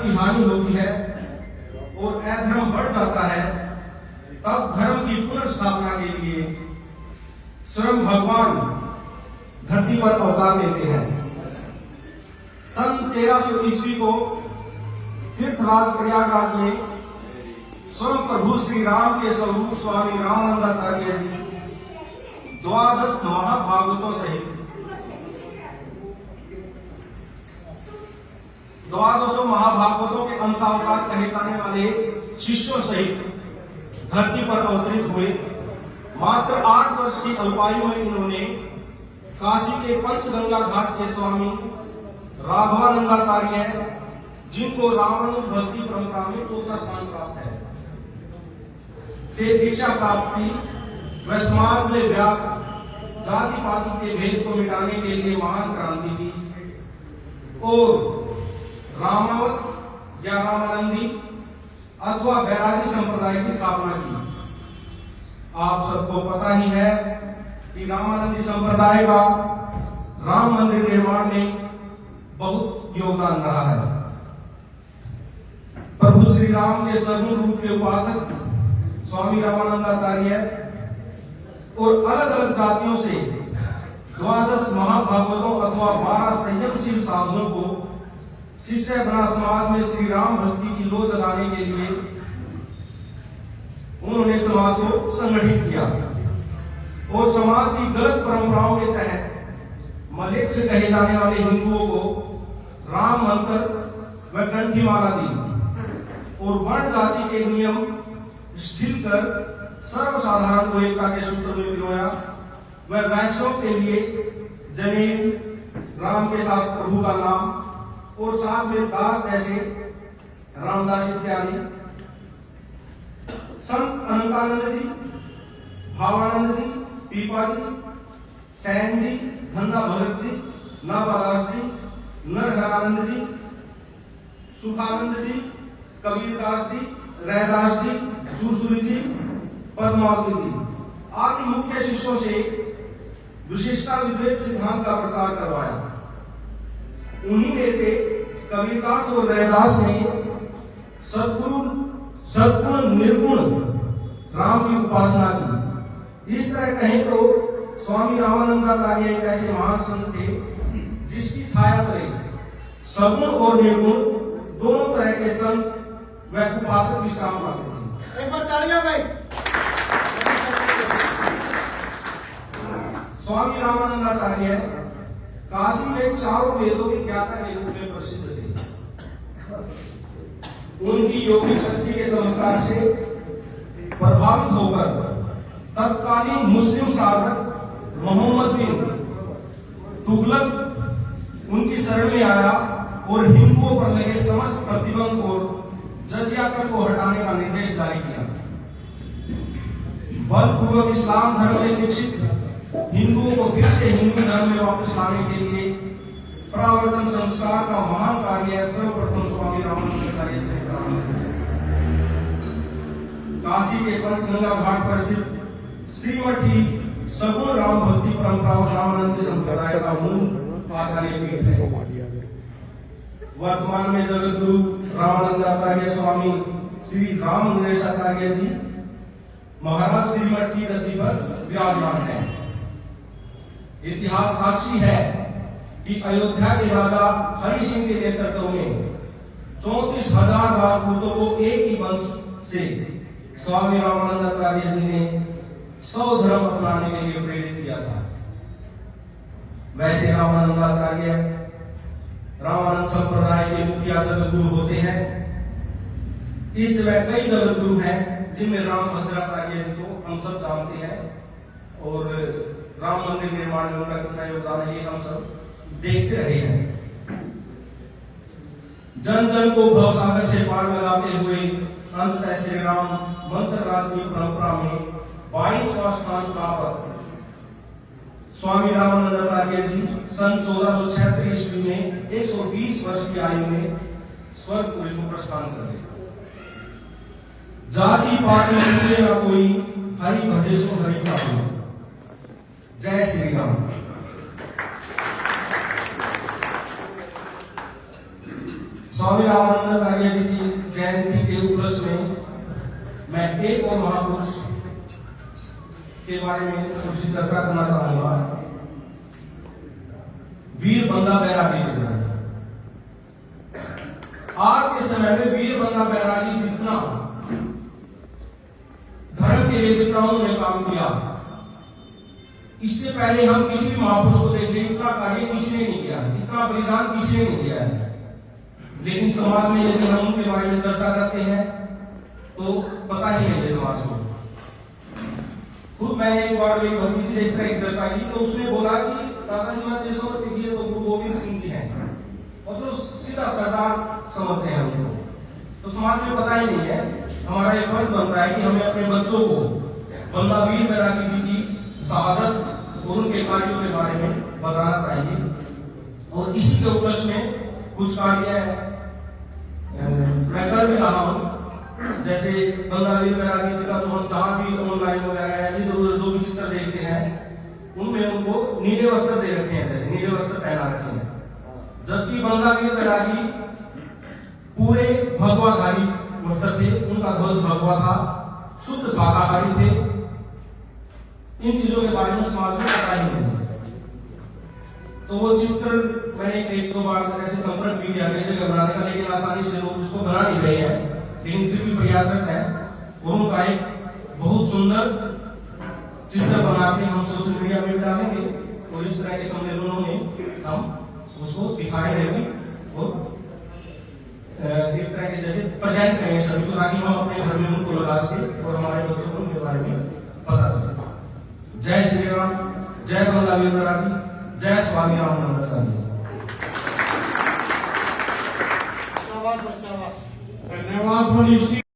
की हानि होती है और अधर्म बढ़ जाता है, तब धर्म की पुनर्स्थापना के लिए स्वयं भगवान धरती पर अवतार लेते हैं। सन 1300 ईस्वी को तीर्थराज प्रयागराज में स्वयं प्रभु श्री राम के स्वरूप स्वामी रामानंदाचार्य जी 12 महाभागवतों सहित 12 महाभागवतों के अंशावतार कहे जाने वाले शिष्यों सहित धरती पर अवतरित हुए। मात्र 8 वर्ष की अल्पायु में इन्होंने काशी के पंचगंगा घाट के स्वामी राघवानंदाचार्य, जिनको रामानुज भक्ति परंपरा में चौथा स्थान प्राप्त है, से दीक्षा प्राप्त की। वह समाज में व्याप्त जाति पाति के भेद को मिटाने के लिए महान क्रांति की और रामावत या रामानंदी अथवा बैरागी संप्रदाय की स्थापना की। आप सबको पता ही है कि रामानंदी संप्रदाय का राम मंदिर निर्माण में बहुत योगदान रहा है। प्रभु श्री राम के सगुण रूप के उपासक स्वामी रामानंदाचार्य और अलग अलग जातियों से 12 महाभागवतों अथवा 12 संयमशील साधुओं को शिष्य बना समाज में श्री राम भक्ति की लो जगाने के लिए उन्होंने समाज को संगठित किया और समाज की गलत परंपराओं के तहत मलेच्छ कहे जाने वाले हिंदुओं को राम मंत्र व कंठीमाला दी और वर्ण जाति के नियम शिथिल कर सर्वसाधारण को एकता के सूत्र में पिरोया। वह वैष्णव के लिए जनेऊ, राम के साथ प्रभु का नाम और साथ में दास ऐसे रामदास इत्यादि। संत अनंतानंद जी, भावानंद जी, पीपा जी, सैन जी, धंधा भगत जी, नाबादास जी, नरहरानंद जी, सुखानंद जी, कबीरदास जी, रैदास जी, सुरसुरी जी, पद्मावती जी आदि मुख्य शिष्यों से विशिष्टाद्वैत सिद्धांत का प्रचार करवाया। उन्हीं में से कबीरदास और रैदास ने सद्गुण निर्गुण राम की उपासना की। इस तरह कहें तो स्वामी रामानंदाचार्य एक ऐसे महान संत थे जिसकी छाया तले सगुण और निर्गुण दोनों तरह के संत व उपासक विश्राम पाते थे। एक बार तालियां भाई। स्वामी रामानंदाचार्य काशी में चारों वेदों के ज्ञाता के रूप में प्रसिद्ध थे। उनकी योगिक शक्ति के चमत्कार से प्रभावित होकर तत्कालीन मुस्लिम शासक मोहम्मद बिन तुगलक उनकी शरण में आया और हिंदुओं पर लगे समस्त प्रतिबंध और जजिया कर को हटाने का निर्देश जारी किया। बलपूर्वक इस्लाम धर्म में दीक्षित हिंदुओं को फिर से हिंदू धर्म में वापस लाने के लिए परावर्तन संस्कार का महान कार्य सर्वप्रथम स्वामी रामानंदाचार्य से प्रारंभ किया। काशी के पंचगंगा घाट पर स्थित श्रीमठी सगुण राम भक्ति परंपरा और रामानंद संप्रदाय का मूल आचार्य पीठ है। वर्तमान में जगत गुरु रामानंदाचार्य स्वामी श्री राम नरेशाचार्य जी महाराज श्रीमठ की गद्दी पर विराजमान है। इतिहास साक्षी है कि अयोध्या के राजा हरि सिंह के नेतृत्व में 34,000 राजपूतों को एक ही वंश से स्वामी रामानंदाचार्य जी ने 100 धर्म अपनाने के लिए प्रेरित किया था। वैसे रामानंदाचार्य रामानंद संप्रदाय के मुखिया जगत गुरु होते हैं। इस समय कई जगत गुरु हैं जिनमें रामभद्राचार्य जी को हम सब जानते हैं और राम मंदिर निर्माण में उनका कितना योगदान है ये हम सब देखते रहे हैं। जन जन को भवसागर से पार लगाते हुए अंततः श्री राम मंत्र राज की परंपरा में 22वां स्थान प्राप्त स्वामी रामानंदाचार्य जी सन 1476 ईस्वी में 120 वर्ष की आयु में स्वर्गपुरी को प्रस्थान कर गए। जाति पाति पूछे ना कोई, हरि भजे सो हरि का हो। जय श्री राम। स्वामी रामानंदाचार्य जी की जयंती के उपलक्ष्य में मैं एक और महापुरुष के बारे में थोड़ी सी चर्चा करना चाहूंगा। वीर बंदा बैरागी के बारे में। आज के समय में वीर बंदा बैरागी जितना धर्म के लिए जितना उन्होंने काम किया, इससे पहले हम किसी भी महापुरुष को देखते इतना कार्य किसी ने नहीं किया, इतना बलिदान किसी ने नहीं किया है। लेकिन समाज में यदि हम उनके बारे में चर्चा करते हैं तो पता ही नहीं है समाज को। खुद मैंने एक बार एक भतीजी से इस तरह की चर्चा की तो उसने बोला कि चाचा जी मैं देशभक्त जी तो गुरु गोविंद सिंह जी हैं, मतलब सीधा सरदार समझते हैं उनको। तो समाज में पता ही नहीं है। हमारा ये फर्ज बनता है कि हमें अपने बच्चों को बंदा वीर बैरागी जी की शहादत और उनके कार्यों के बारे में बताना चाहिए। और इसी के उपलक्ष्य में कुछ कार्य मैं कर भी रहा हूँ। जैसे बंदा वीर बैरागी जी का तो हम जहाँ भी ऑनलाइन वगैरह है इधर उधर जो भी चित्र देखते हैं उनमें उनको नीले वस्त्र दे रखे हैं, जैसे नीले वस्त्र पहना रखे हैं। जबकि बंदा वीर बैरागी पूरे भगवाधारी वस्त्र थे, उनका ध्वज भगवा था, शुद्ध शाकाहारी थे। इन चीजों के बारे में समाज में पता ही नहीं है। तो वो चित्र मैंने एक दो बार ऐसे संपर्क भी किया कैसे बनाने का, लेकिन आसानी से लोग उसको बना नहीं रहे हैं, लेकिन फिर भी प्रयासरत है। उनका एक बहुत सुंदर चित्र बना के हम सोशल मीडिया में डालेंगे और इस तरह के सम्मेलनों में हम उसको दिखाएंगे और एक तरह के जैसे प्रेजेंट करेंगे सभी को, ताकि हम अपने घर में उनको लगा सके और हमारे बच्चों को उनके बारे में पता चले। जय श्री राम, जय बंदा वीर बैरागी, जय स्वामी रामानंदाचार्य। धन्यवाद।